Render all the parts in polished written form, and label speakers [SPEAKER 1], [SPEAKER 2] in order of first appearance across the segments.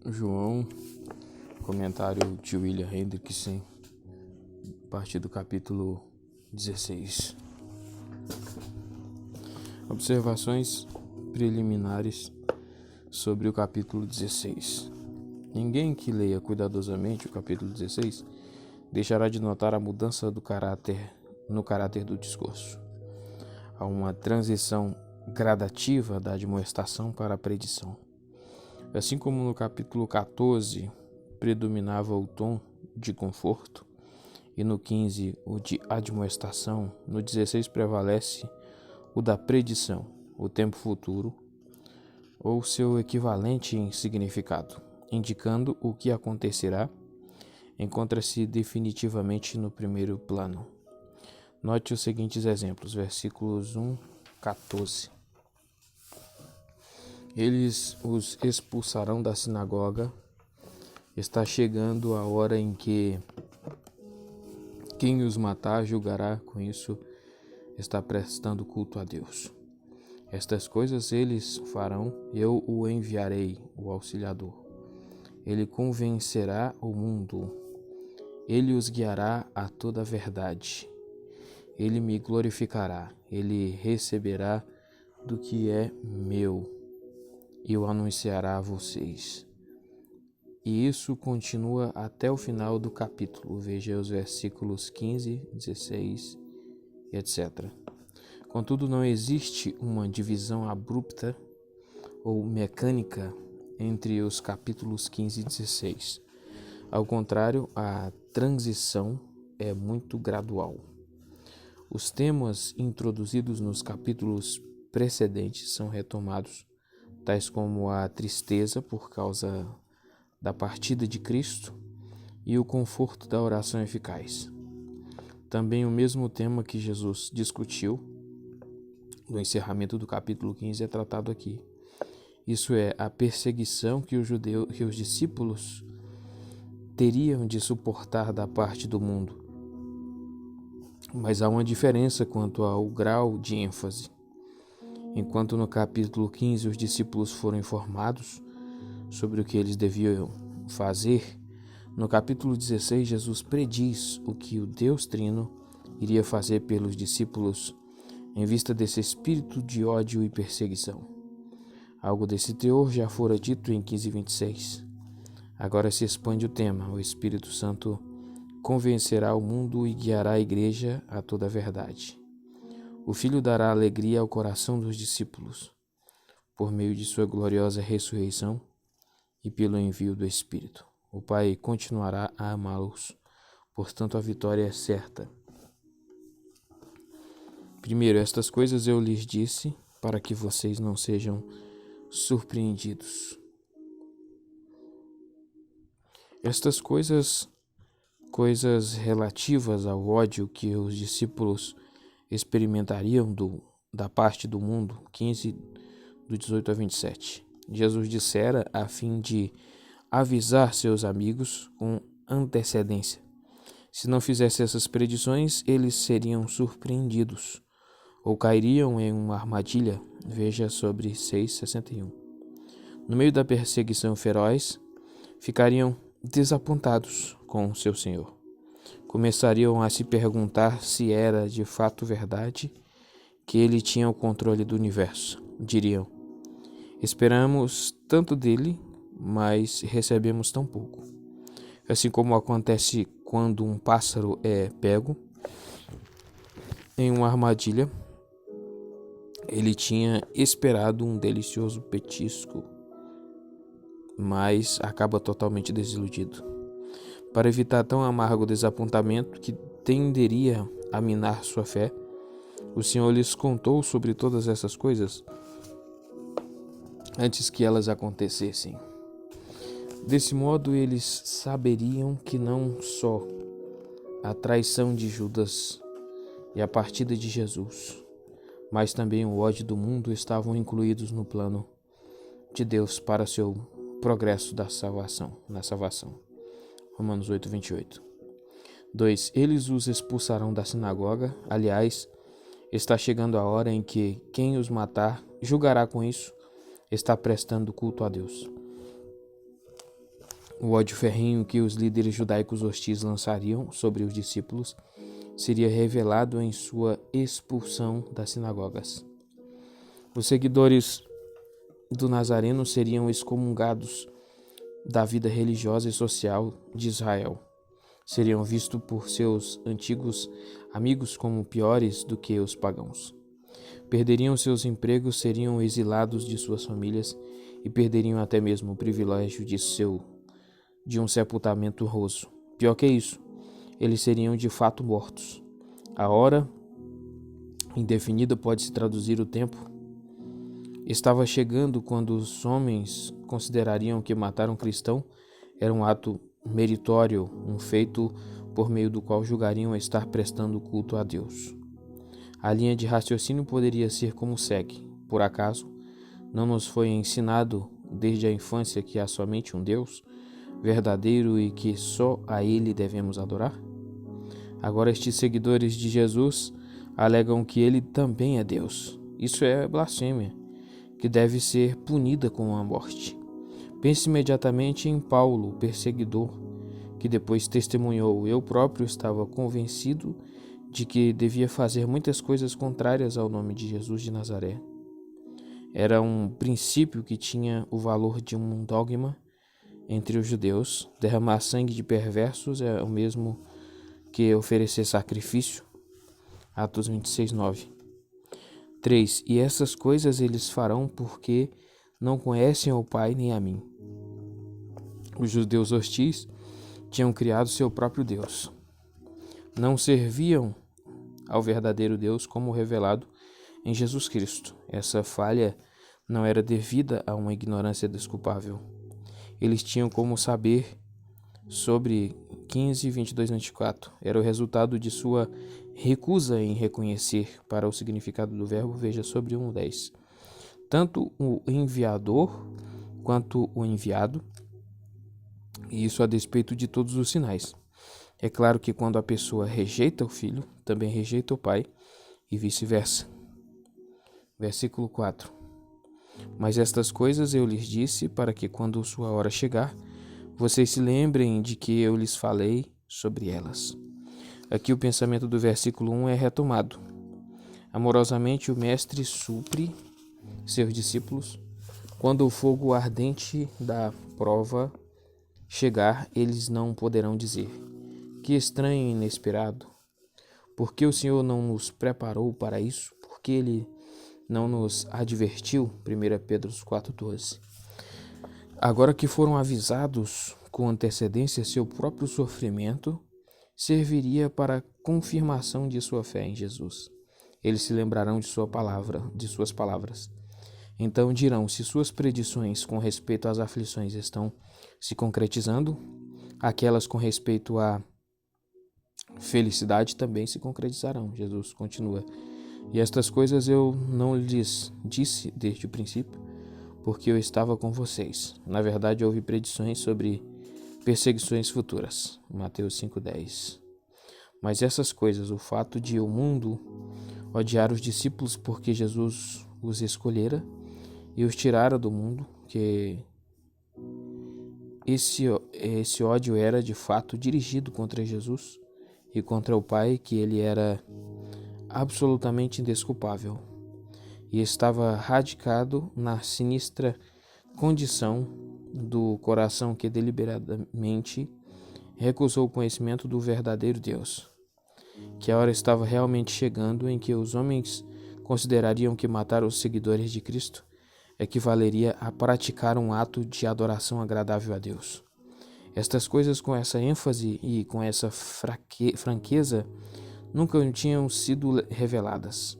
[SPEAKER 1] João, comentário de William Hendrickson, a partir do capítulo 16. Observações preliminares sobre o capítulo 16. Ninguém que leia cuidadosamente o capítulo 16 deixará de notar a mudança no caráter do discurso. Há uma transição gradativa da admoestação para a predição. Assim como no capítulo 14 predominava o tom de conforto e no 15 o de admoestação, no 16 prevalece o da predição, o tempo futuro, ou seu equivalente em significado, indicando o que acontecerá, encontra-se definitivamente no primeiro plano. Note os seguintes exemplos, versículos 1-14. Eles os expulsarão da sinagoga. Está chegando a hora em que quem os matar julgará, com isso está prestando culto a Deus. Estas coisas eles farão, eu o enviarei, o Auxiliador. Ele convencerá o mundo, ele os guiará a toda a verdade. Ele me glorificará, ele receberá do que é meu e o anunciará a vocês. E isso continua até o final do capítulo. Veja os versículos 15, 16, etc. Contudo, não existe uma divisão abrupta ou mecânica entre os capítulos 15 e 16. Ao contrário, a transição é muito gradual. Os temas introduzidos nos capítulos precedentes são retomados, tais como a tristeza por causa da partida de Cristo e o conforto da oração eficaz. Também o mesmo tema que Jesus discutiu no encerramento do capítulo 15 é tratado aqui. Isso é, a perseguição que os discípulos teriam de suportar da parte do mundo. Mas há uma diferença quanto ao grau de ênfase. Enquanto no capítulo 15 os discípulos foram informados sobre o que eles deviam fazer, no capítulo 16 Jesus prediz o que o Deus Trino iria fazer pelos discípulos em vista desse espírito de ódio e perseguição. Algo desse teor já fora dito em 15:26. Agora se expande o tema: o Espírito Santo convencerá o mundo e guiará a igreja a toda a verdade. O Filho dará alegria ao coração dos discípulos, por meio de sua gloriosa ressurreição e pelo envio do Espírito. O Pai continuará a amá-los, portanto a vitória é certa. Primeiro, estas coisas eu lhes disse, para que vocês não sejam surpreendidos. Estas coisas relativas ao ódio que os discípulos experimentariam da parte do mundo, 15, do 18 a 27. Jesus dissera a fim de avisar seus amigos com antecedência. Se não fizesse essas predições, eles seriam surpreendidos ou cairiam em uma armadilha. Veja sobre 6:61. No meio da perseguição feroz, ficariam desapontados com seu Senhor. Começariam a se perguntar se era de fato verdade que ele tinha o controle do universo. Diriam: esperamos tanto dele, mas recebemos tão pouco. Assim como acontece quando um pássaro é pego em uma armadilha, ele tinha esperado um delicioso petisco, mas acaba totalmente desiludido. Para evitar tão amargo desapontamento que tenderia a minar sua fé, o Senhor lhes contou sobre todas essas coisas antes que elas acontecessem. Desse modo, eles saberiam que não só a traição de Judas e a partida de Jesus, mas também o ódio do mundo estavam incluídos no plano de Deus para seu progresso na salvação. Romanos 8:28. 2. Eles os expulsarão da sinagoga. Aliás, está chegando a hora em que quem os matar julgará, com isso está prestando culto a Deus. O ódio ferrenho que os líderes judaicos hostis lançariam sobre os discípulos seria revelado em sua expulsão das sinagogas. Os seguidores do Nazareno seriam excomungados da vida religiosa e social de Israel. Seriam vistos por seus antigos amigos como piores do que os pagãos. Perderiam seus empregos, seriam exilados de suas famílias e perderiam até mesmo o privilégio de um sepultamento honroso. Pior que isso, eles seriam de fato mortos. A hora indefinida pode-se traduzir o tempo. Estava chegando quando os homens considerariam que matar um cristão era um ato meritório, um feito por meio do qual julgariam estar prestando culto a Deus. A linha de raciocínio poderia ser como segue: por acaso, não nos foi ensinado desde a infância que há somente um Deus verdadeiro e que só a Ele devemos adorar? Agora estes seguidores de Jesus alegam que Ele também é Deus. Isso é blasfêmia, que deve ser punida com a morte. Pense imediatamente em Paulo, o perseguidor, que depois testemunhou: eu próprio estava convencido de que devia fazer muitas coisas contrárias ao nome de Jesus de Nazaré. Era um princípio que tinha o valor de um dogma entre os judeus. Derramar sangue de perversos é o mesmo que oferecer sacrifício. Atos 26, 9. 3. E essas coisas eles farão porque não conhecem ao Pai nem a mim. Os judeus hostis tinham criado seu próprio Deus. Não serviam ao verdadeiro Deus como revelado em Jesus Cristo. Essa falha não era devida a uma ignorância desculpável. Eles tinham como saber sobre 15, 22, 24. Era o resultado de sua recusa em reconhecer para o significado do verbo, veja sobre 1:10. Tanto o enviador quanto o enviado, e isso a despeito de todos os sinais. É claro que quando a pessoa rejeita o filho, também rejeita o pai, e vice-versa. Versículo 4. Mas estas coisas eu lhes disse para que, quando sua hora chegar, vocês se lembrem de que eu lhes falei sobre elas. Aqui o pensamento do versículo 1 é retomado. Amorosamente o mestre supre seus discípulos. Quando o fogo ardente da prova chegar, eles não poderão dizer: que estranho e inesperado. Por que o Senhor não nos preparou para isso? Por que Ele não nos advertiu? 1 Pedro 4,12. Agora que foram avisados com antecedência, seu próprio sofrimento serviria para a confirmação de sua fé em Jesus. Eles se lembrarão de suas palavras. Então dirão: se suas predições com respeito às aflições estão se concretizando, aquelas com respeito à felicidade também se concretizarão. Jesus continua: e estas coisas eu não lhes disse desde o princípio, porque eu estava com vocês. Na verdade, houve predições sobre perseguições futuras. Mateus 5:10. Mas essas coisas, o fato de o mundo odiar os discípulos porque Jesus os escolhera e os tirara do mundo, que esse ódio era de fato dirigido contra Jesus e contra o Pai, que ele era absolutamente indesculpável e estava radicado na sinistra condição do coração que deliberadamente recusou o conhecimento do verdadeiro Deus, que a hora estava realmente chegando em que os homens considerariam que matar os seguidores de Cristo equivaleria a praticar um ato de adoração agradável a Deus. Estas coisas, com essa ênfase e com essa franqueza, nunca tinham sido reveladas.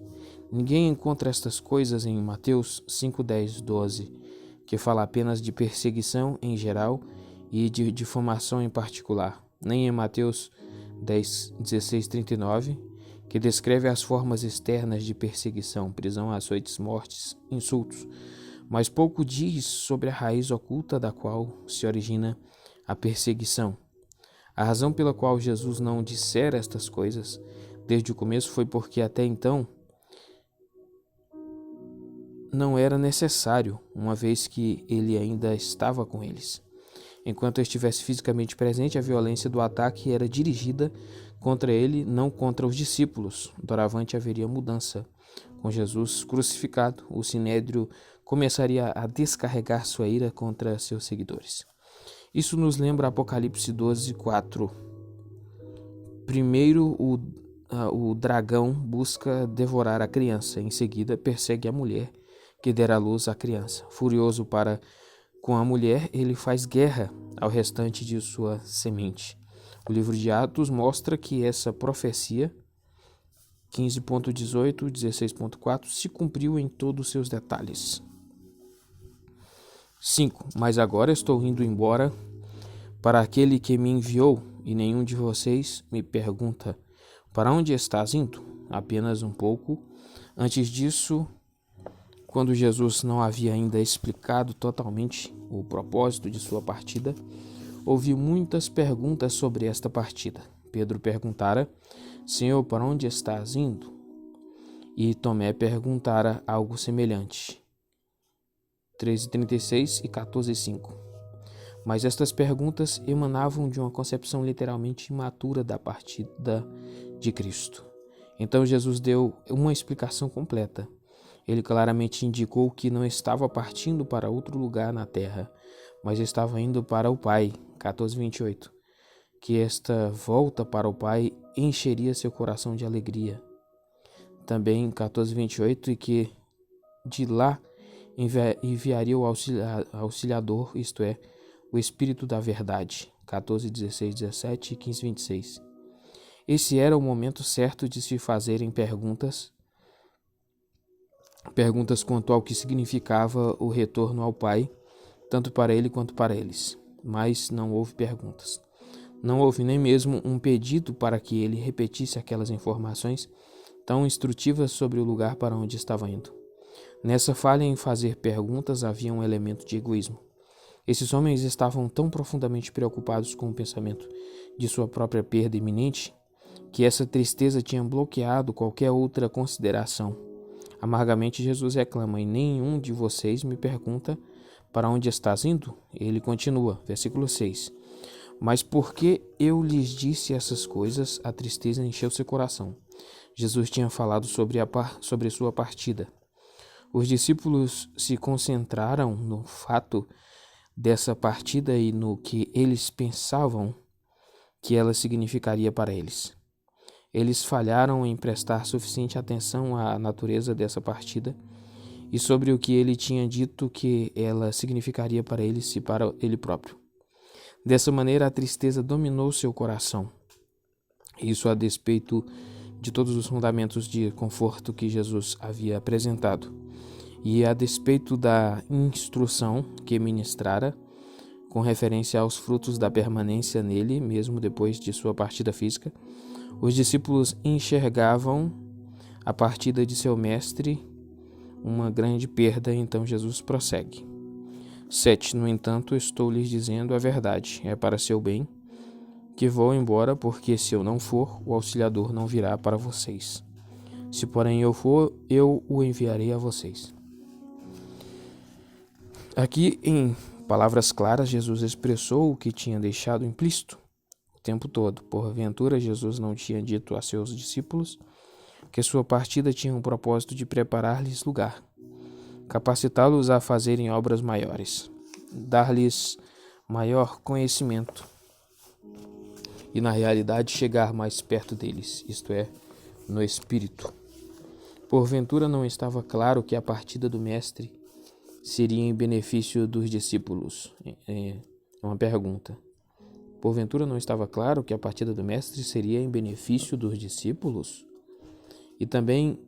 [SPEAKER 1] Ninguém encontra estas coisas em Mateus 5, 10, 12, que fala apenas de perseguição em geral e de difamação em particular, nem em Mateus 10, 16, 39, que descreve as formas externas de perseguição, prisão, açoites, mortes, insultos, mas pouco diz sobre a raiz oculta da qual se origina a perseguição. A razão pela qual Jesus não dissera estas coisas desde o começo foi porque até então não era necessário, uma vez que ele ainda estava com eles. Enquanto estivesse fisicamente presente, a violência do ataque era dirigida contra ele, não contra os discípulos. Doravante haveria mudança. Com Jesus crucificado, o Sinédrio começaria a descarregar sua ira contra seus seguidores. Isso nos lembra Apocalipse 12, 4. Primeiro, o dragão busca devorar a criança. Em seguida, persegue a mulher que dera à luz à criança. Furioso com a mulher, ele faz guerra ao restante de sua semente. O livro de Atos mostra que essa profecia 15.18, 16.4 se cumpriu em todos os seus detalhes. 5. Mas agora estou indo embora para aquele que me enviou, e nenhum de vocês me pergunta: para onde estás indo? Apenas um pouco. Antes disso, quando Jesus não havia ainda explicado totalmente o propósito de sua partida, houve muitas perguntas sobre esta partida. Pedro perguntara: Senhor, para onde estás indo? E Tomé perguntara algo semelhante. 13:36 e 14:5. Mas estas perguntas emanavam de uma concepção literalmente imatura da partida de Cristo. Então Jesus deu uma explicação completa. Ele claramente indicou que não estava partindo para outro lugar na terra, mas estava indo para o Pai. 14:28. Que esta volta para o Pai encheria seu coração de alegria. Também 14:28, e que de lá enviaria o auxiliador, isto é, o Espírito da Verdade. 14:16, 17 e 15:26. Esse era o momento certo de se fazerem perguntas quanto ao que significava o retorno ao Pai, tanto para ele quanto para eles. Mas não houve perguntas. Não houve nem mesmo um pedido para que ele repetisse aquelas informações tão instrutivas sobre o lugar para onde estava indo. Nessa falha em fazer perguntas havia um elemento de egoísmo. Esses homens estavam tão profundamente preocupados com o pensamento de sua própria perda iminente que essa tristeza tinha bloqueado qualquer outra consideração. Amargamente Jesus reclama: e nenhum de vocês me pergunta para onde estás indo? Ele continua, versículo 6. Mas porque eu lhes disse essas coisas, a tristeza encheu seu coração. Jesus tinha falado sobre sua partida. Os discípulos se concentraram no fato dessa partida e no que eles pensavam que ela significaria para eles. Eles falharam em prestar suficiente atenção à natureza dessa partida e sobre o que ele tinha dito que ela significaria para eles e para ele próprio. Dessa maneira, a tristeza dominou seu coração. Isso a despeito de todos os fundamentos de conforto que Jesus havia apresentado, e a despeito da instrução que ministrara com referência aos frutos da permanência nele, mesmo depois de sua partida física, os discípulos enxergavam a partida de seu mestre uma grande perda. Então Jesus prossegue. 7. No entanto, estou lhes dizendo a verdade, é para seu bem que vou embora, porque se eu não for, o auxiliador não virá para vocês. Se porém eu for, eu o enviarei a vocês. Aqui, em palavras claras, Jesus expressou o que tinha deixado implícito o tempo todo. Porventura, Jesus não tinha dito a seus discípulos que sua partida tinha um propósito de preparar-lhes lugar, capacitá-los a fazerem obras maiores, dar-lhes maior conhecimento e, na realidade, chegar mais perto deles, isto é, no Espírito. Porventura não estava claro que a partida do Mestre seria em benefício dos discípulos? É uma pergunta. Porventura não estava claro que a partida do Mestre seria em benefício dos discípulos? E também,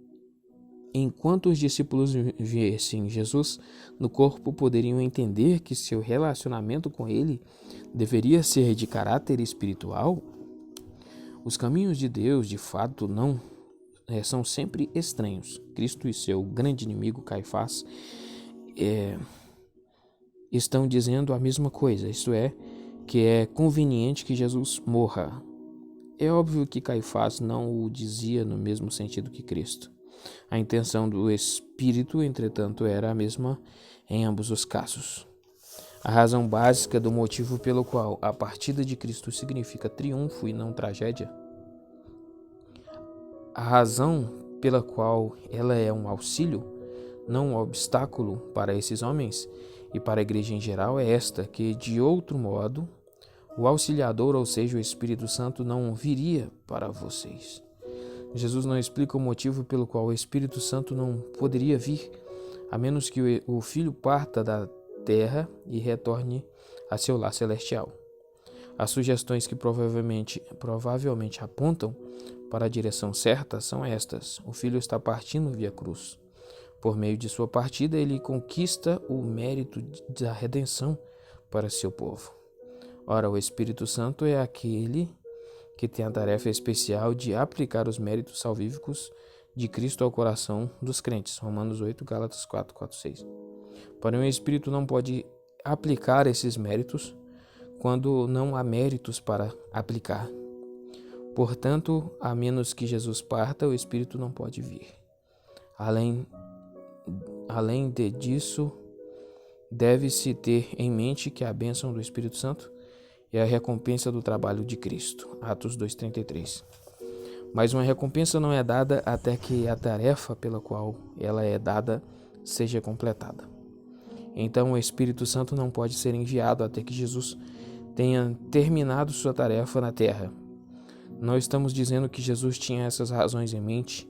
[SPEAKER 1] enquanto os discípulos viessem Jesus no corpo, poderiam entender que seu relacionamento com ele deveria ser de caráter espiritual? Os caminhos de Deus, de fato, não são sempre estranhos. Cristo e seu grande inimigo, Caifás, estão dizendo a mesma coisa, isto é, que é conveniente que Jesus morra. É óbvio que Caifás não o dizia no mesmo sentido que Cristo. A intenção do Espírito, entretanto, era a mesma em ambos os casos. A razão básica do motivo pelo qual a partida de Cristo significa triunfo e não tragédia, a razão pela qual ela é um auxílio, não um obstáculo para esses homens e para a igreja em geral, é esta, que de outro modo o auxiliador, ou seja, o Espírito Santo, não viria para vocês. Jesus não explica o motivo pelo qual o Espírito Santo não poderia vir, a menos que o Filho parta da terra e retorne a seu lar celestial. As sugestões que provavelmente apontam para a direção certa são estas. O Filho está partindo via cruz. Por meio de sua partida, ele conquista o mérito da redenção para seu povo. Ora, o Espírito Santo é aquele que tem a tarefa especial de aplicar os méritos salvíficos de Cristo ao coração dos crentes. Romanos 8, Gálatas 4, 6. Porém, o Espírito não pode aplicar esses méritos quando não há méritos para aplicar. Portanto, a menos que Jesus parta, o Espírito não pode vir. Além disso, deve-se ter em mente que a bênção do Espírito Santo é a recompensa do trabalho de Cristo. Atos 2,33. Mas uma recompensa não é dada até que a tarefa pela qual ela é dada seja completada. Então o Espírito Santo não pode ser enviado até que Jesus tenha terminado sua tarefa na terra. Não estamos dizendo que Jesus tinha essas razões em mente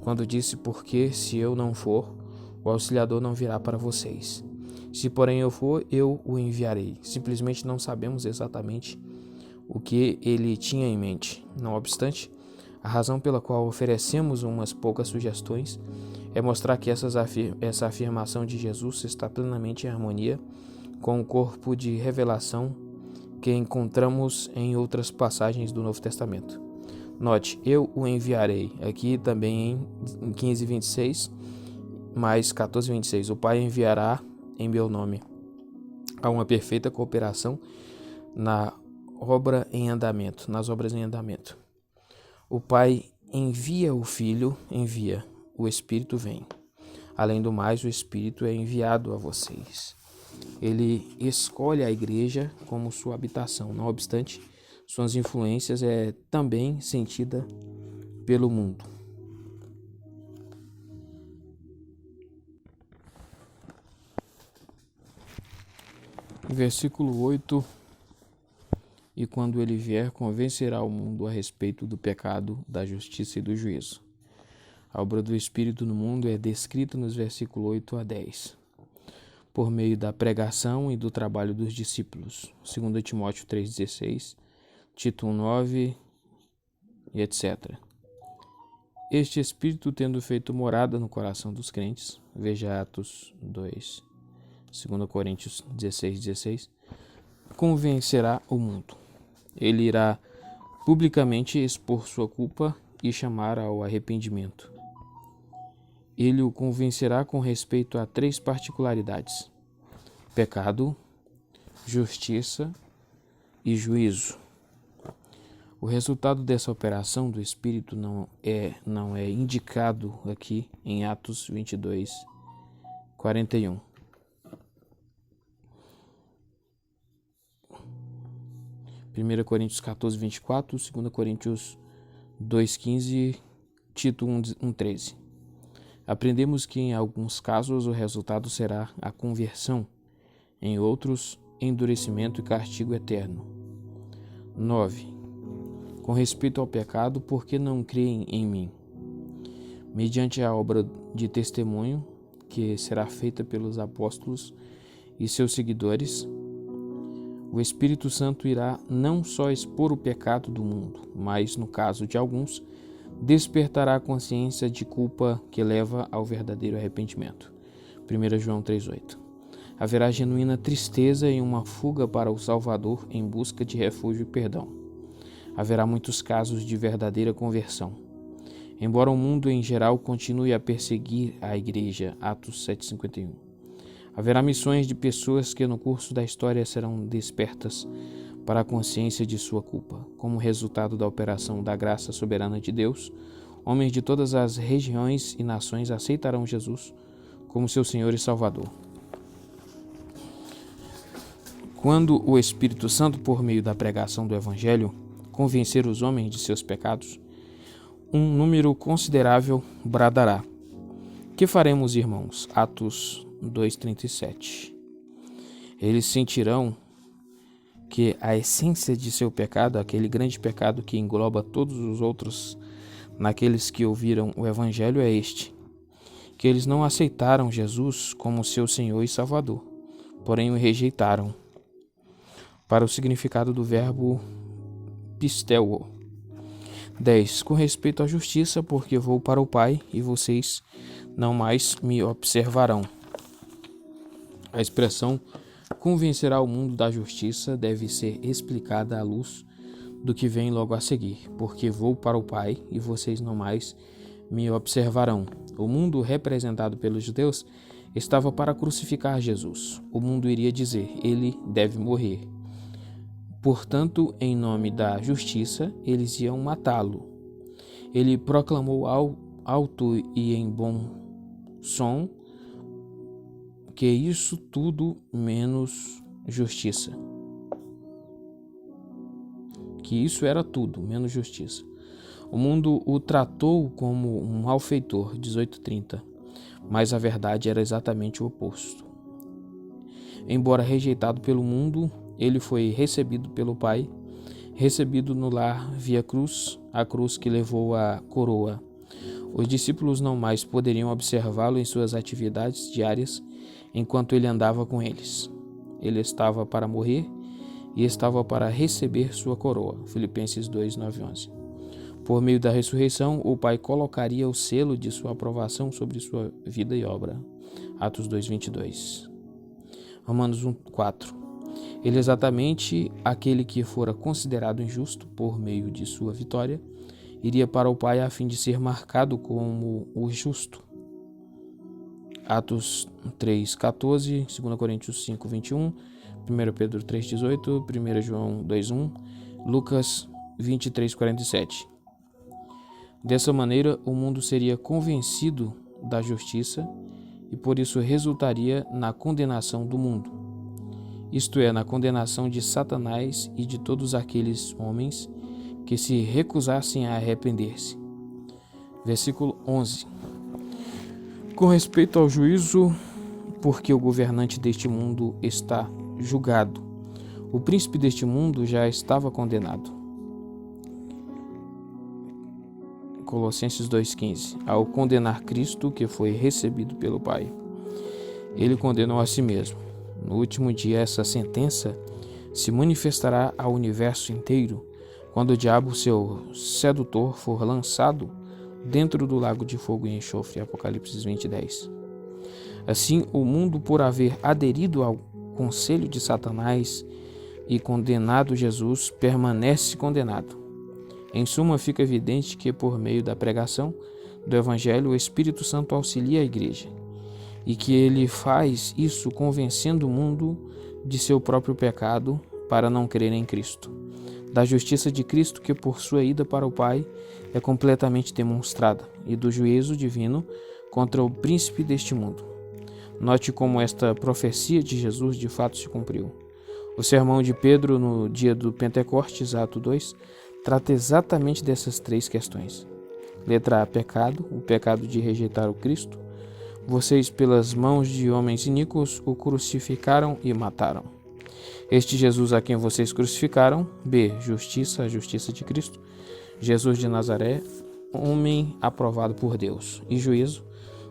[SPEAKER 1] quando disse: porque se eu não for, o auxiliador não virá para vocês. Se porém eu for, eu o enviarei. Simplesmente não sabemos exatamente o que ele tinha em mente. Não obstante, a razão pela qual oferecemos umas poucas sugestões é mostrar que essa afirmação de Jesus está plenamente em harmonia com o corpo de revelação que encontramos em outras passagens do Novo Testamento. Note, eu o enviarei. Aqui também em 15:26, mais 14:26. O Pai enviará em meu nome. Há uma perfeita cooperação nas obras em andamento. O Pai envia, o Filho envia, o Espírito vem. Além do mais, o Espírito é enviado a vocês. Ele escolhe a igreja como sua habitação. Não obstante, suas influências é também sentida pelo mundo. Versículo 8. E quando ele vier, convencerá o mundo a respeito do pecado, da justiça e do juízo. A obra do Espírito no mundo é descrita nos versículos 8 a 10, por meio da pregação e do trabalho dos discípulos. 2 Timóteo 3,16, Tito 1,9 e etc. Este Espírito, tendo feito morada no coração dos crentes, veja Atos 2, 2 Coríntios 16, convencerá o mundo. Ele irá publicamente expor sua culpa e chamar ao arrependimento. Ele o convencerá com respeito a 3 particularidades: pecado, justiça e juízo. O resultado dessa operação do Espírito não é indicado aqui em Atos 22, 41. 1 Coríntios 14, 24, 2 Coríntios 2, 15, Tito 1, 13. Aprendemos que em alguns casos o resultado será a conversão, em outros, endurecimento e castigo eterno. 9. Com respeito ao pecado, por que não creem em mim? Mediante a obra de testemunho que será feita pelos apóstolos e seus seguidores, o Espírito Santo irá não só expor o pecado do mundo, mas, no caso de alguns, despertará a consciência de culpa que leva ao verdadeiro arrependimento. 1 João 3,8. Haverá genuína tristeza e uma fuga para o Salvador em busca de refúgio e perdão. Haverá muitos casos de verdadeira conversão. Embora o mundo em geral continue a perseguir a igreja, Atos 7,51. Haverá missões de pessoas que no curso da história serão despertas para a consciência de sua culpa. Como resultado da operação da graça soberana de Deus, homens de todas as regiões e nações aceitarão Jesus como seu Senhor e Salvador. Quando o Espírito Santo, por meio da pregação do Evangelho, convencer os homens de seus pecados, um número considerável bradará: "Que faremos, irmãos?" Atos 2:37. Eles sentirão que a essência de seu pecado, aquele grande pecado que engloba todos os outros naqueles que ouviram o Evangelho, é este: que eles não aceitaram Jesus como seu Senhor e Salvador, porém o rejeitaram. Para o significado do verbo pisteuo. 10. Com respeito à justiça, porque vou para o Pai e vocês não mais me observarão. A expressão convencerá o mundo da justiça deve ser explicada à luz do que vem logo a seguir, porque vou para o Pai e vocês não mais me observarão. O mundo representado pelos judeus estava para crucificar Jesus. O mundo iria dizer: ele deve morrer. Portanto, em nome da justiça, eles iam matá-lo. Ele proclamou alto e em bom som que isso tudo menos justiça. Que isso era tudo menos justiça. O mundo o tratou como um malfeitor, 18:30, mas a verdade era exatamente o oposto. Embora rejeitado pelo mundo, ele foi recebido pelo Pai, recebido no lar via cruz, a cruz que levou a coroa. Os discípulos não mais poderiam observá-lo em suas atividades diárias enquanto ele andava com eles. Ele estava para morrer e estava para receber sua coroa. Filipenses 2:9-11. Por meio da ressurreição, o Pai colocaria o selo de sua aprovação sobre sua vida e obra. Atos 2:22. Romanos 1:4. Ele é exatamente aquele que fora considerado injusto por meio de sua vitória, iria para o Pai a fim de ser marcado como o justo. Atos 3:14, 2 Coríntios 5:21, 1 Pedro 3:18, 1 João 2:1, Lucas 23:47. Dessa maneira, o mundo seria convencido da justiça e por isso resultaria na condenação do mundo, isto é, na condenação de Satanás e de todos aqueles homens que se recusassem a arrepender-se. Versículo 11. Com respeito ao juízo, porque o governante deste mundo está julgado, o príncipe deste mundo já estava condenado. Colossenses 2:15. Ao condenar Cristo, que foi recebido pelo Pai, ele condenou a si mesmo. No último dia, essa sentença se manifestará ao universo inteiro, quando o diabo, seu sedutor, for lançado dentro do lago de fogo e enxofre. Apocalipse 20:10. Assim, o mundo, por haver aderido ao conselho de Satanás e condenado Jesus, permanece condenado. Em suma, fica evidente que, por meio da pregação do Evangelho, o Espírito Santo auxilia a Igreja, e que ele faz isso convencendo o mundo de seu próprio pecado para não crer em Cristo, da justiça de Cristo que por sua ida para o Pai é completamente demonstrada, e do juízo divino contra o príncipe deste mundo. Note como esta profecia de Jesus de fato se cumpriu. O sermão de Pedro no dia do Pentecostes, Atos 2, trata exatamente dessas três questões. Letra A, pecado, o pecado de rejeitar o Cristo. Vocês, pelas mãos de homens iníquos, o crucificaram e mataram. Este Jesus a quem vocês crucificaram. B, justiça, a justiça de Cristo. Jesus de Nazaré, homem aprovado por Deus. E juízo,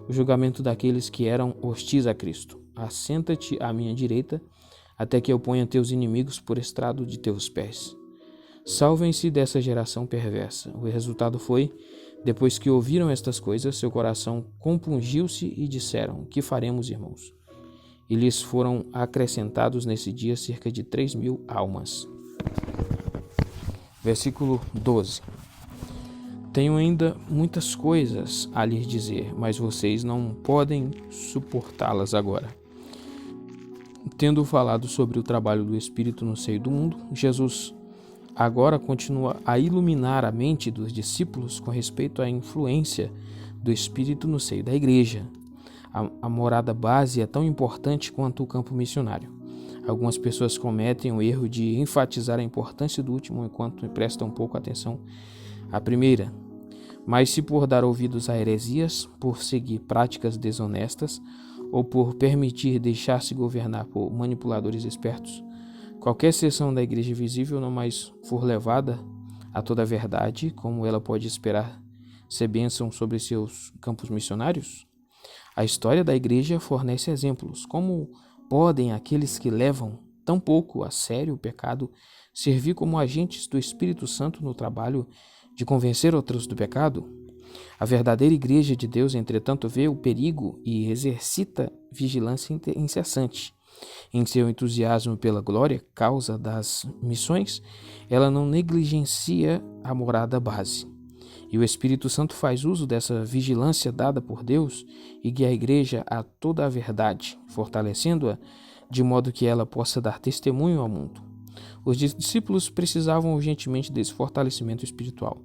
[SPEAKER 1] o julgamento daqueles que eram hostis a Cristo. Assenta-te à minha direita, até que eu ponha teus inimigos por estrado de teus pés. Salvem-se dessa geração perversa. O resultado foi: depois que ouviram estas coisas, seu coração compungiu-se e disseram: que faremos, irmãos? E lhes foram acrescentados nesse dia cerca de 3.000 almas. Versículo 12. Tenho ainda muitas coisas a lhes dizer, mas vocês não podem suportá-las agora. Tendo falado sobre o trabalho do Espírito no seio do mundo, Jesus agora continua a iluminar a mente dos discípulos com respeito à influência do Espírito no seio da igreja. A morada base é tão importante quanto o campo missionário. Algumas pessoas cometem o erro de enfatizar a importância do último enquanto prestam pouco atenção à primeira. Mas se por dar ouvidos a heresias, por seguir práticas desonestas ou por permitir deixar-se governar por manipuladores espertos, qualquer seção da igreja visível não mais for levada a toda a verdade, como ela pode esperar ser bênção sobre seus campos missionários? A história da igreja fornece exemplos. Como podem aqueles que levam tão pouco a sério o pecado servir como agentes do Espírito Santo no trabalho de convencer outros do pecado? A verdadeira igreja de Deus, entretanto, vê o perigo e exercita vigilância incessante. Em seu entusiasmo pela glória, causa das missões, ela não negligencia a morada base. E o Espírito Santo faz uso dessa vigilância dada por Deus e guia a igreja a toda a verdade, fortalecendo-a de modo que ela possa dar testemunho ao mundo. Os discípulos precisavam urgentemente desse fortalecimento espiritual.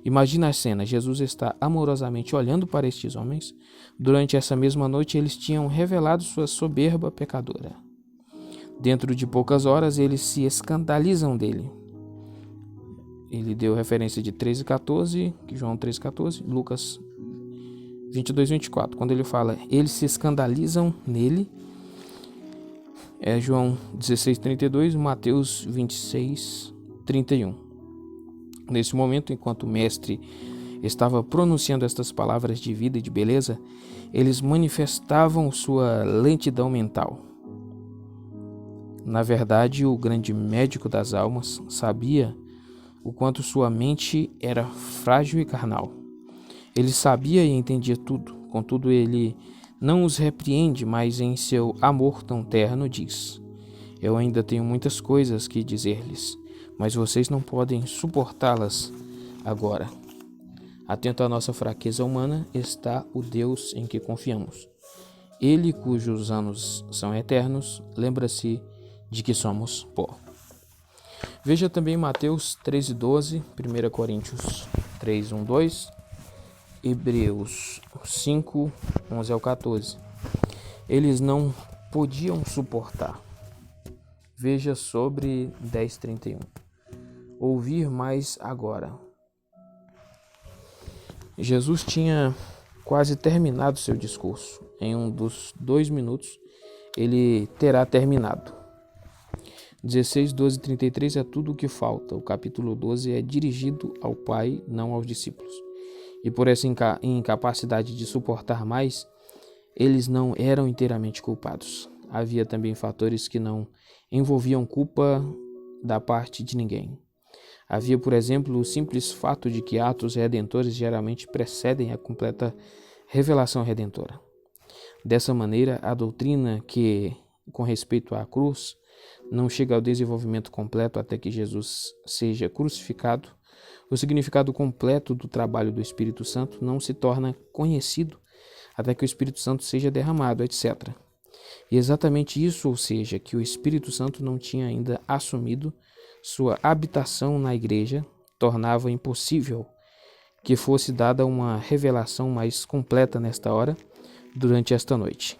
[SPEAKER 1] Imagina a cena: Jesus está amorosamente olhando para estes homens. Durante essa mesma noite eles tinham revelado sua soberba pecadora. Dentro de poucas horas eles se escandalizam dele. Ele deu referência de 13:14, João 13:14, Lucas 22:24. Quando ele fala, eles se escandalizam nele, é João 16:32, Mateus 26:31. Nesse momento, enquanto o mestre estava pronunciando estas palavras de vida e de beleza, eles manifestavam sua lentidão mental. Na verdade, o grande médico das almas sabia o quanto sua mente era frágil e carnal. Ele sabia e entendia tudo, contudo ele não os repreende, mas em seu amor tão terno diz: eu ainda tenho muitas coisas que dizer-lhes, mas vocês não podem suportá-las agora. Atento à nossa fraqueza humana está o Deus em que confiamos. Ele, cujos anos são eternos, lembra-se de que somos pó. Veja também Mateus 13:12, 1 Coríntios 3:1-2, Hebreus 5:11-14. Eles não podiam suportar. Veja sobre 10:31. Ouvir mais agora. Jesus tinha quase terminado seu discurso. Em um dos 2 minutos, ele terá terminado. 16:12-33 é tudo o que falta. O capítulo 12 é dirigido ao Pai, não aos discípulos. E por essa incapacidade de suportar mais, eles não eram inteiramente culpados. Havia também fatores que não envolviam culpa da parte de ninguém. Havia, por exemplo, o simples fato de que atos redentores geralmente precedem a completa revelação redentora. Dessa maneira, a doutrina que, com respeito à cruz, não chega ao desenvolvimento completo até que Jesus seja crucificado, o significado completo do trabalho do Espírito Santo não se torna conhecido até que o Espírito Santo seja derramado, etc. E exatamente isso, ou seja, que o Espírito Santo não tinha ainda assumido sua habitação na igreja, tornava impossível que fosse dada uma revelação mais completa nesta hora, durante esta noite.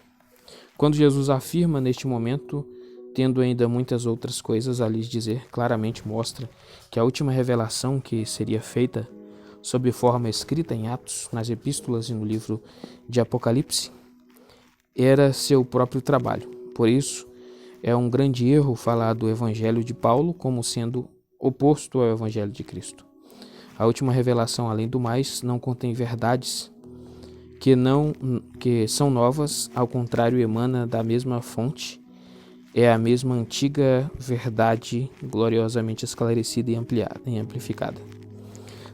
[SPEAKER 1] Quando Jesus afirma neste momento, tendo ainda muitas outras coisas a lhes dizer, claramente mostra que a última revelação que seria feita sob forma escrita em Atos, nas epístolas e no livro de Apocalipse, era seu próprio trabalho. Por isso, é um grande erro falar do Evangelho de Paulo como sendo oposto ao Evangelho de Cristo. A última revelação, além do mais, não contém verdades que são novas, ao contrário, emana da mesma fonte. É a mesma antiga verdade gloriosamente esclarecida e amplificada.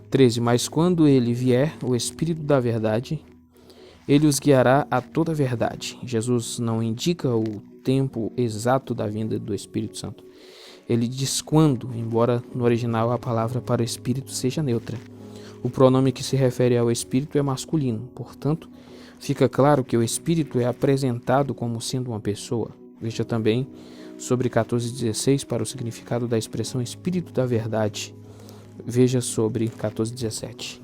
[SPEAKER 1] 13. Mas quando ele vier, o Espírito da verdade, ele os guiará a toda a verdade. Jesus não indica o tempo exato da vinda do Espírito Santo. Ele diz quando, embora no original a palavra para o Espírito seja neutra. O pronome que se refere ao Espírito é masculino. Portanto, fica claro que o Espírito é apresentado como sendo uma pessoa. Veja também sobre 14:16 para o significado da expressão Espírito da Verdade. Veja sobre 14:17.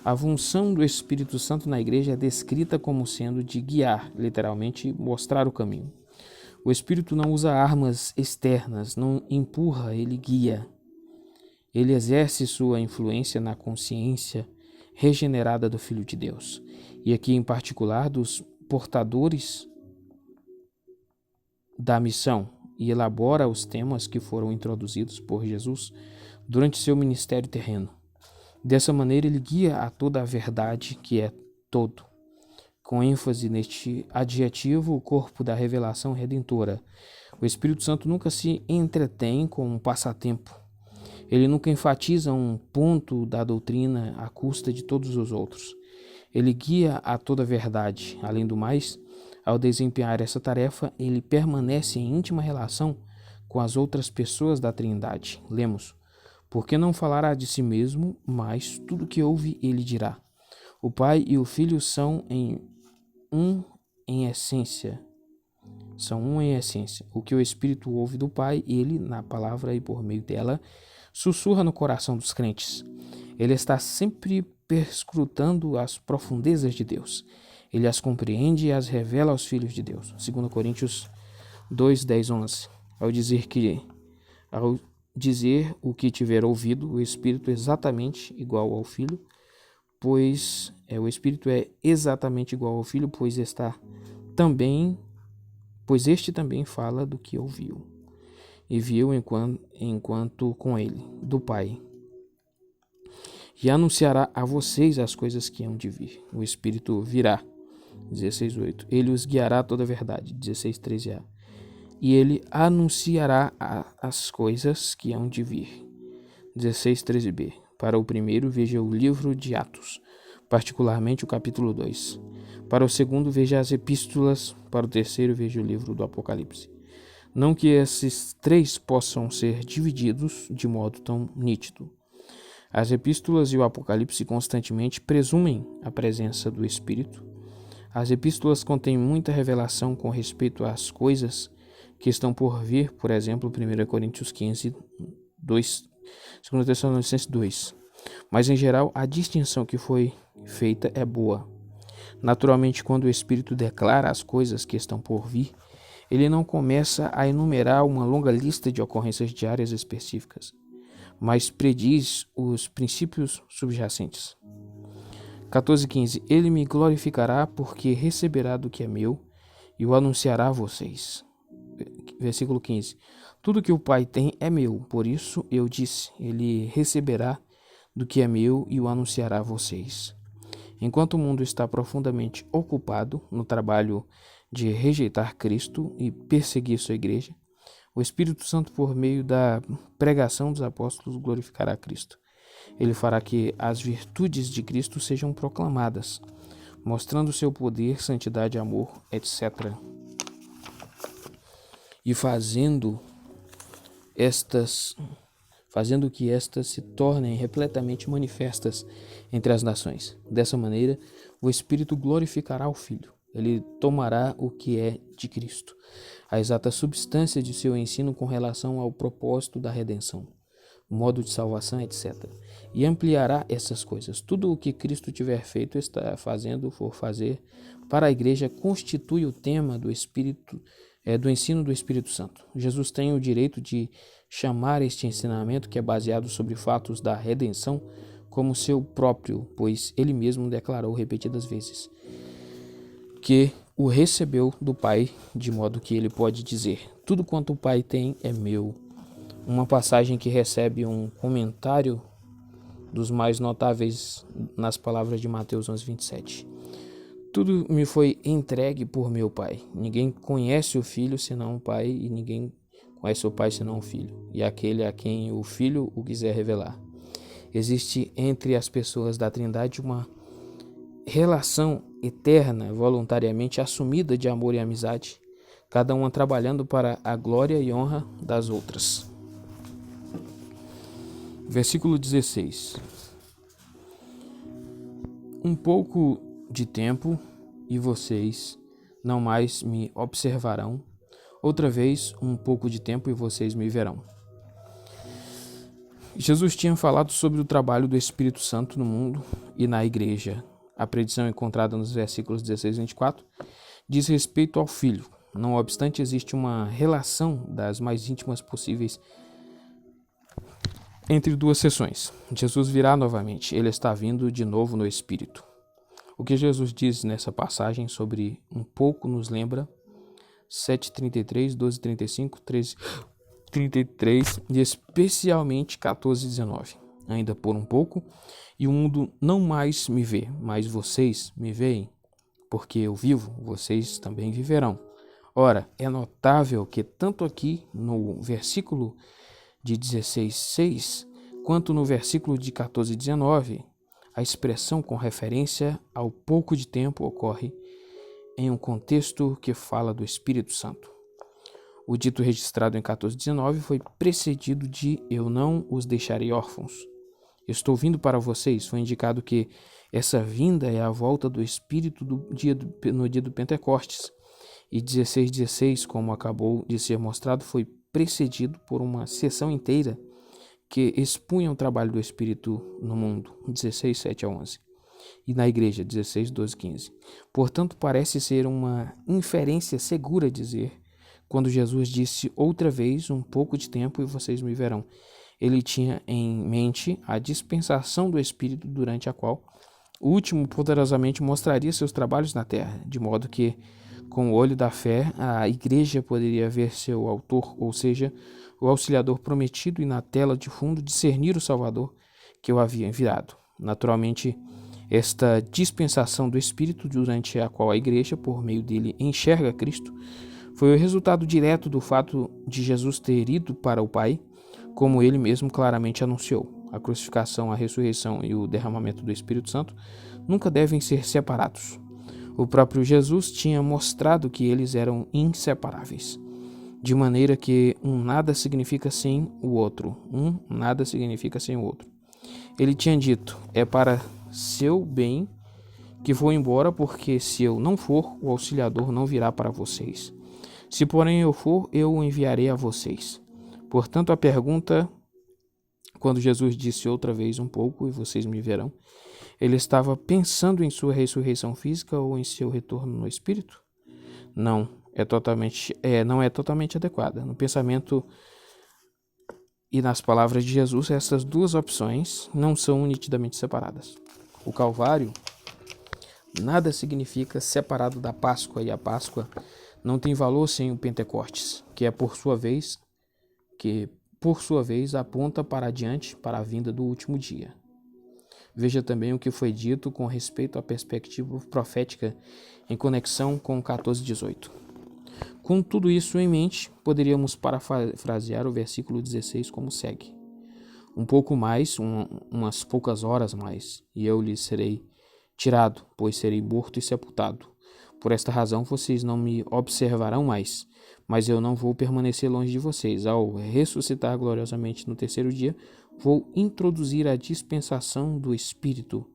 [SPEAKER 1] A função do Espírito Santo na igreja é descrita como sendo de guiar, literalmente mostrar o caminho. O Espírito não usa armas externas, não empurra, ele guia. Ele exerce sua influência na consciência regenerada do Filho de Deus, e aqui em particular dos portadores da missão, e elabora os temas que foram introduzidos por Jesus durante seu ministério terreno. Dessa maneira, ele guia a toda a verdade, que é todo. Com ênfase neste adjetivo, o corpo da revelação redentora. O Espírito Santo nunca se entretém com um passatempo. Ele nunca enfatiza um ponto da doutrina à custa de todos os outros. Ele guia a toda a verdade. Além do mais, ao desempenhar essa tarefa, ele permanece em íntima relação com as outras pessoas da Trindade. Lemos: porque não falará de si mesmo, mas tudo que ouve ele dirá. O Pai e o Filho são um em essência. O que o Espírito ouve do Pai, ele, na palavra e por meio dela, sussurra no coração dos crentes. Ele está sempre perscrutando as profundezas de Deus. Ele as compreende e as revela aos filhos de Deus. 2 Coríntios 2, 10, 11. Ao dizer o que tiver ouvido, o Espírito é exatamente igual ao Filho, pois este também fala do que ouviu, e viu enquanto com ele, do Pai. E anunciará a vocês as coisas que hão de vir. O Espírito virá, 16:8. Ele os guiará a toda a verdade, 16:13a. E ele anunciará as coisas que hão de vir, 16:13b. Para o primeiro, veja o livro de Atos, particularmente o capítulo 2. Para o segundo, veja as epístolas. Para o terceiro, veja o livro do Apocalipse. Não que esses três possam ser divididos de modo tão nítido. As epístolas e o Apocalipse constantemente presumem a presença do Espírito. As epístolas contêm muita revelação com respeito às coisas que estão por vir, por exemplo, 1 Coríntios 15, 2, 2 Tessalonicenses 2. Mas, em geral, a distinção que foi feita é boa. Naturalmente, quando o Espírito declara as coisas que estão por vir, ele não começa a enumerar uma longa lista de ocorrências diárias específicas, mas prediz os princípios subjacentes. 14:15. Ele me glorificará porque receberá do que é meu e o anunciará a vocês. Versículo 15. Tudo que o Pai tem é meu, por isso eu disse, ele receberá do que é meu e o anunciará a vocês. Enquanto o mundo está profundamente ocupado no trabalho de rejeitar Cristo e perseguir sua igreja, o Espírito Santo, por meio da pregação dos apóstolos, glorificará Cristo. Ele fará que as virtudes de Cristo sejam proclamadas, mostrando seu poder, santidade, amor, etc. E fazendo que estas se tornem repletamente manifestas entre as nações. Dessa maneira, o Espírito glorificará o Filho. Ele tomará o que é de Cristo, a exata substância de seu ensino com relação ao propósito da redenção, o modo de salvação, etc. E ampliará essas coisas. Tudo o que Cristo tiver feito, está fazendo, for fazer para a igreja, constitui o tema do ensino do Espírito Santo. Jesus tem o direito de chamar este ensinamento, que é baseado sobre fatos da redenção, como seu próprio, pois ele mesmo declarou repetidas vezes que o recebeu do Pai, de modo que ele pode dizer: tudo quanto o Pai tem é meu. Uma passagem que recebe um comentário dos mais notáveis nas palavras de Mateus 11:27. Tudo me foi entregue por meu Pai. Ninguém conhece o Filho senão o Pai, e ninguém conhece o Pai senão o Filho, e aquele a quem o Filho o quiser revelar. Existe entre as pessoas da Trindade uma relação eterna, voluntariamente assumida de amor e amizade, cada uma trabalhando para a glória e honra das outras. Versículo 16. Um pouco de tempo e vocês não mais me observarão, outra vez um pouco de tempo e vocês me verão. Jesus tinha falado sobre o trabalho do Espírito Santo no mundo e na igreja. A predição encontrada nos versículos 16 e 24 diz respeito ao Filho. Não obstante, existe uma relação das mais íntimas possíveis entre duas sessões. Jesus virá novamente, ele está vindo de novo no Espírito. O que Jesus diz nessa passagem sobre um pouco nos lembra 7:33, 12:35, 13:33 e especialmente 14:19. Ainda por um pouco, e o mundo não mais me vê, mas vocês me veem, porque eu vivo, vocês também viverão. Ora, é notável que tanto aqui no versículo de 16:6, quanto no versículo de 14:19, a expressão com referência ao pouco de tempo ocorre em um contexto que fala do Espírito Santo. O dito registrado em 14:19 foi precedido de "Eu não os deixarei órfãos. Estou vindo para vocês." Foi indicado que essa vinda é a volta do Espírito no dia do Pentecostes. E 16:16, como acabou de ser mostrado, foi precedido por uma sessão inteira que expunha o trabalho do Espírito no mundo, 16:7-11. E na igreja, 16:12-15. Portanto, parece ser uma inferência segura dizer, quando Jesus disse outra vez, "um pouco de tempo e vocês me verão." Ele tinha em mente a dispensação do Espírito, durante a qual o último poderosamente mostraria seus trabalhos na terra, de modo que, com o olho da fé, a igreja poderia ver seu autor, ou seja, o auxiliador prometido, e na tela de fundo discernir o Salvador que o havia enviado. Naturalmente, esta dispensação do Espírito, durante a qual a igreja, por meio dele, enxerga Cristo, foi o resultado direto do fato de Jesus ter ido para o Pai, como ele mesmo claramente anunciou. A crucificação, a ressurreição e o derramamento do Espírito Santo nunca devem ser separados. O próprio Jesus tinha mostrado que eles eram inseparáveis, de maneira que um nada significa sem o outro. Um nada significa sem o outro. Ele tinha dito, "É para seu bem que vou embora, porque se eu não for, o auxiliador não virá para vocês. Se porém eu for, eu o enviarei a vocês." Portanto, a pergunta, quando Jesus disse outra vez, "um pouco e vocês me verão", ele estava pensando em sua ressurreição física ou em seu retorno no Espírito? Não é totalmente adequada. No pensamento e nas palavras de Jesus, essas duas opções não são nitidamente separadas. O Calvário nada significa separado da Páscoa, e a Páscoa não tem valor sem o Pentecostes, que por sua vez aponta para adiante, para a vinda do último dia. Veja também o que foi dito com respeito à perspectiva profética em conexão com 14:18. Com tudo isso em mente, poderíamos parafrasear o versículo 16 como segue: "Um pouco mais, umas poucas horas mais, e eu lhes serei tirado, pois serei morto e sepultado. Por esta razão vocês não me observarão mais, mas eu não vou permanecer longe de vocês. Ao ressuscitar gloriosamente no terceiro dia, vou introduzir a dispensação do Espírito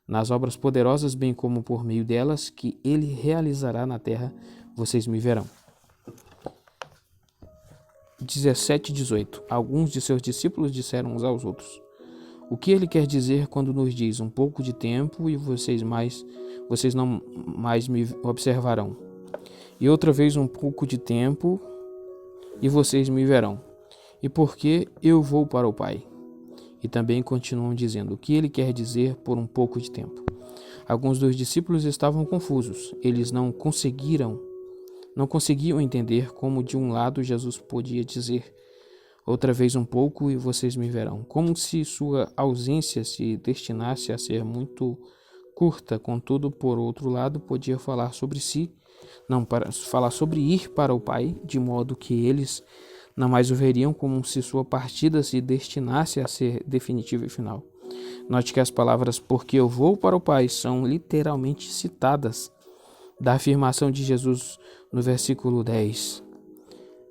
[SPEAKER 1] nas obras poderosas, bem como por meio delas, que ele realizará na terra, vocês me verão." 17:18. Alguns de seus discípulos disseram uns aos outros: "O que ele quer dizer quando nos diz, 'um pouco de tempo e vocês não mais me observarão'? E outra vez, 'um pouco de tempo e vocês me verão'? E porque eu vou para o Pai." E também continuam dizendo: "O que ele quer dizer por um pouco de tempo?" Alguns dos discípulos estavam confusos. Eles não conseguiam entender como, de um lado, Jesus podia dizer outra vez, "um pouco e vocês me verão", como se sua ausência se destinasse a ser muito curta. Contudo, por outro lado, podia falar sobre ir para o Pai, de modo que eles não mais o veriam, como se sua partida se destinasse a ser definitiva e final. Note que as palavras "porque eu vou para o Pai" são literalmente citadas da afirmação de Jesus no versículo 10.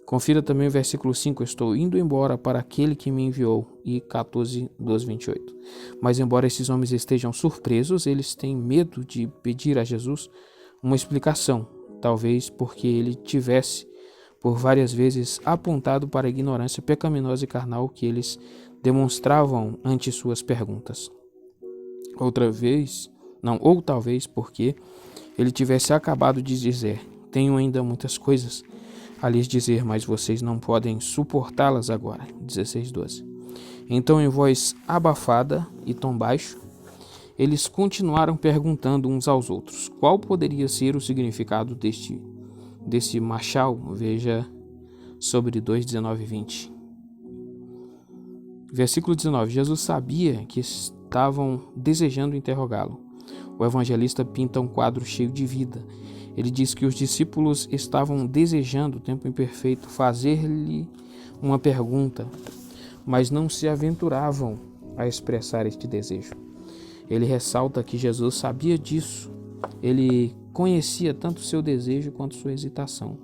[SPEAKER 1] Confira também o versículo 5, "Estou indo embora para aquele que me enviou", e 14:12-28. Mas embora esses homens estejam surpresos, eles têm medo de pedir a Jesus uma explicação, talvez porque ele tivesse por várias vezes apontado para a ignorância pecaminosa e carnal que eles demonstravam ante suas perguntas. Ou talvez porque ele tivesse acabado de dizer tenho ainda muitas coisas a lhes dizer, mas vocês não podem suportá-las agora. 16:12. Então, em voz abafada e tom baixo, eles continuaram perguntando uns aos outros qual poderia ser o significado desse machal. Veja sobre 2:19 e 20. Versículo 19. Jesus sabia que estavam desejando interrogá-lo. O evangelista pinta um quadro cheio de vida. Ele diz que os discípulos estavam desejando, o tempo imperfeito, fazer-lhe uma pergunta, mas não se aventuravam a expressar este desejo. Ele ressalta que Jesus sabia disso. Ele conhecia tanto seu desejo quanto sua hesitação,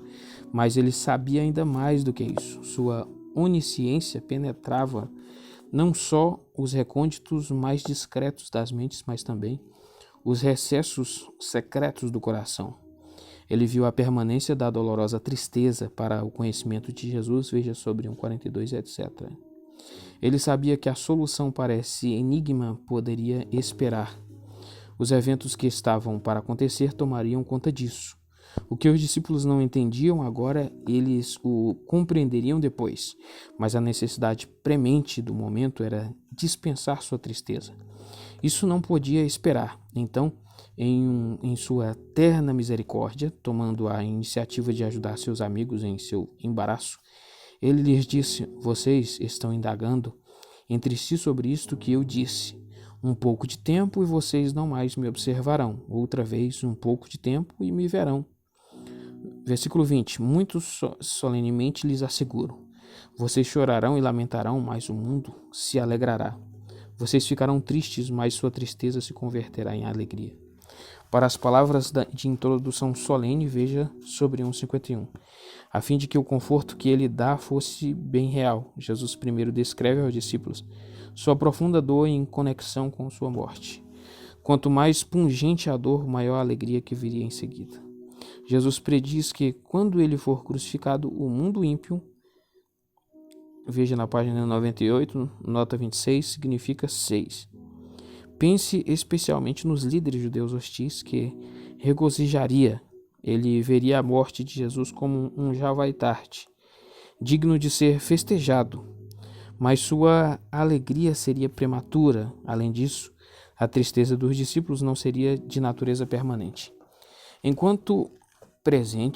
[SPEAKER 1] mas ele sabia ainda mais do que isso. Sua onisciência penetrava não só os recônditos mais discretos das mentes, mas também os recessos secretos do coração. Ele viu a permanência da dolorosa tristeza para o conhecimento de Jesus, veja sobre 1:42, etc. Ele sabia que a solução para esse enigma poderia esperar. Os eventos que estavam para acontecer tomariam conta disso. O que os discípulos não entendiam agora, eles o compreenderiam depois, mas a necessidade premente do momento era dispensar sua tristeza. Isso não podia esperar. Então, em sua terna misericórdia, tomando a iniciativa de ajudar seus amigos em seu embaraço, ele lhes disse: vocês estão indagando entre si sobre isto que eu disse. Um pouco de tempo e vocês não mais me observarão. Outra vez, um pouco de tempo e me verão. Versículo 20. Muito solenemente lhes asseguro: vocês chorarão e lamentarão, mas o mundo se alegrará. Vocês ficarão tristes, mas sua tristeza se converterá em alegria. Para as palavras de introdução solene, veja sobre 1:51. A fim de que o conforto que ele dá fosse bem real, Jesus primeiro descreve aos discípulos sua profunda dor em conexão com sua morte. Quanto mais pungente a dor, maior a alegria que viria em seguida. Jesus prediz que, quando ele for crucificado, o mundo ímpio, veja na página 98, nota 26, significa 6. Pense especialmente nos líderes judeus hostis que regozijaria. Ele veria a morte de Jesus como um javaitarte, digno de ser festejado, mas sua alegria seria prematura. Além disso, a tristeza dos discípulos não seria de natureza permanente. Enquanto presente,